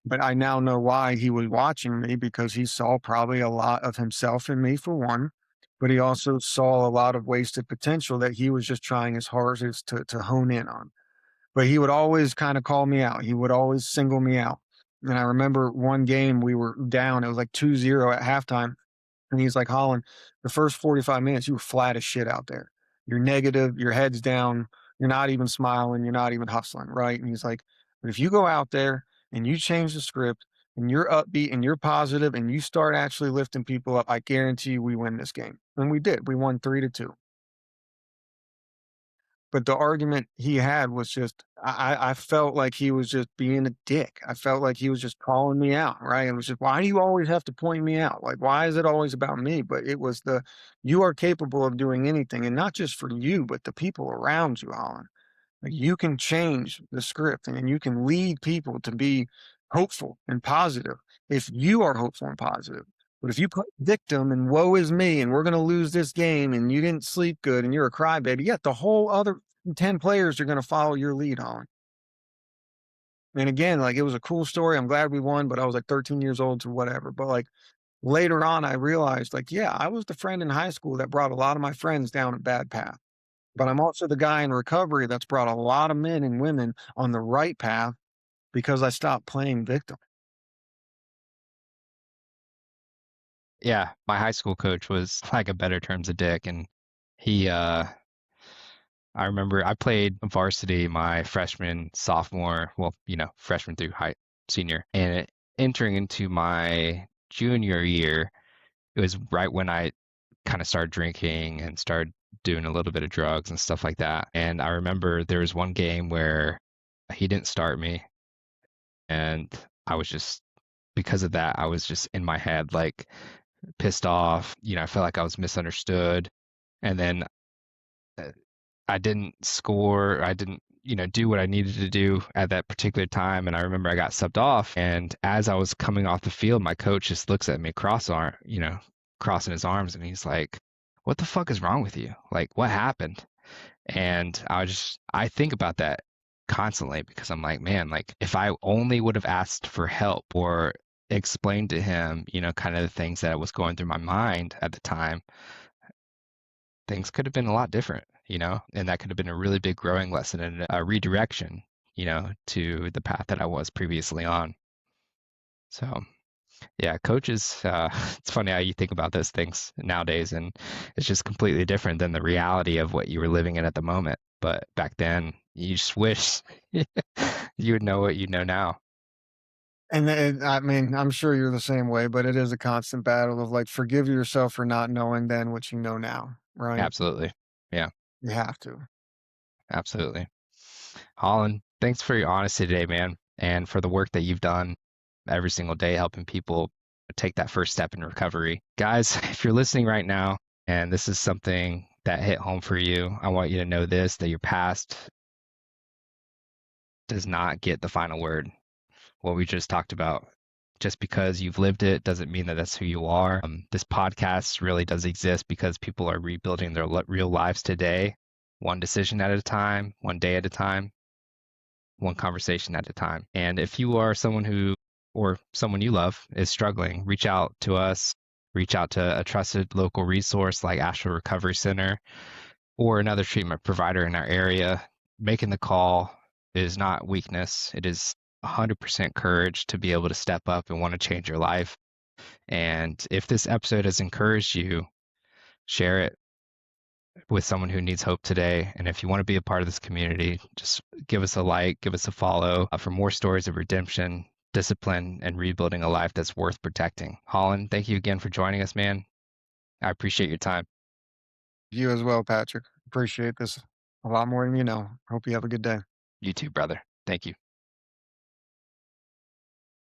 but I now know why he was watching me because he saw probably a lot of himself in me for one, but he also saw a lot of wasted potential that he was just trying his hardest to hone in on. But he would always kinda call me out. He would always single me out. And I remember one game we were down, it was like 2-0 at halftime, and he's like, "Holland, the first 45 minutes, you were flat as shit out there. You're negative, your head's down, you're not even smiling, you're not even hustling, right?" And he's like, "But if you go out there and you change the script and you're upbeat and you're positive and you start actually lifting people up, I guarantee you we win this game." And we did. We won 3-2. But the argument he had was just I felt like he was just being a dick. I felt like he was just calling me out, right? It was just, "Why do you always have to point me out? Like, why is it always about me?" But it was you are capable of doing anything, and not just for you, but the people around you, Holland. Like, you can change the script and you can lead people to be hopeful and positive if you are hopeful and positive. But if you put victim and woe is me and we're going to lose this game and you didn't sleep good and you're a crybaby, yet the whole other 10 players are going to follow your lead on. And again, like, it was a cool story. I'm glad we won, but I was like 13 years old to whatever. But like later on, I realized, like, yeah, I was the friend in high school that brought a lot of my friends down a bad path. But I'm also the guy in recovery that's brought a lot of men and women on the right path because I stopped playing victim. Yeah, my high school coach was like a better terms a dick and he I remember I played varsity my freshman, sophomore, well, freshman through high senior. And entering into my junior year, it was right when I kind of started drinking and started doing a little bit of drugs and stuff like that. And I remember there was one game where he didn't start me, and I was just because of that, I was just in my head like pissed off. I felt like I was misunderstood. And then uh, I didn't score. I didn't, do what I needed to do at that particular time. And I remember I got subbed off. And as I was coming off the field, my coach just looks at me crossing his arms, and he's like, "What the fuck is wrong with you? Like, what happened?" And I think about that constantly because I'm like, man, like if I only would have asked for help or explained to him, kind of the things that was going through my mind at the time, things could have been a lot different, and that could have been a really big growing lesson and a redirection, to the path that I was previously on. So, yeah, coaches, it's funny how you think about those things nowadays, and it's just completely different than the reality of what you were living in at the moment. But back then, you just wish you would know what you know now. And I mean, I'm sure you're the same way, but it is a constant battle of like, forgive yourself for not knowing then what you know now, right? Absolutely. Yeah, You have to. absolutely. Hollan, thanks for your honesty today, man, and for the work that you've done every single day helping people take that first step in recovery. Guys, if you're listening right now and this is something that hit home for you, I want you to know this, that your past does not get the final word. What we just talked about. Just because you've lived it doesn't mean that that's who you are. This podcast really does exist because people are rebuilding their real lives today, one decision at a time, one day at a time, one conversation at a time. And if you are someone who, or someone you love, is struggling, reach out to us, reach out to a trusted local resource like Asheville Recovery Center or another treatment provider in our area. Making the call is not weakness, it is 100% courage to be able to step up and want to change your life. And if this episode has encouraged you, share it with someone who needs hope today. And if you want to be a part of this community, just give us a like, give us a follow for more stories of redemption, discipline, and rebuilding a life that's worth protecting. Hollan, thank you again for joining us, man. I appreciate your time. You as well, Patrick. Appreciate this a lot more than you know. Hope you have a good day. You too, brother. Thank you.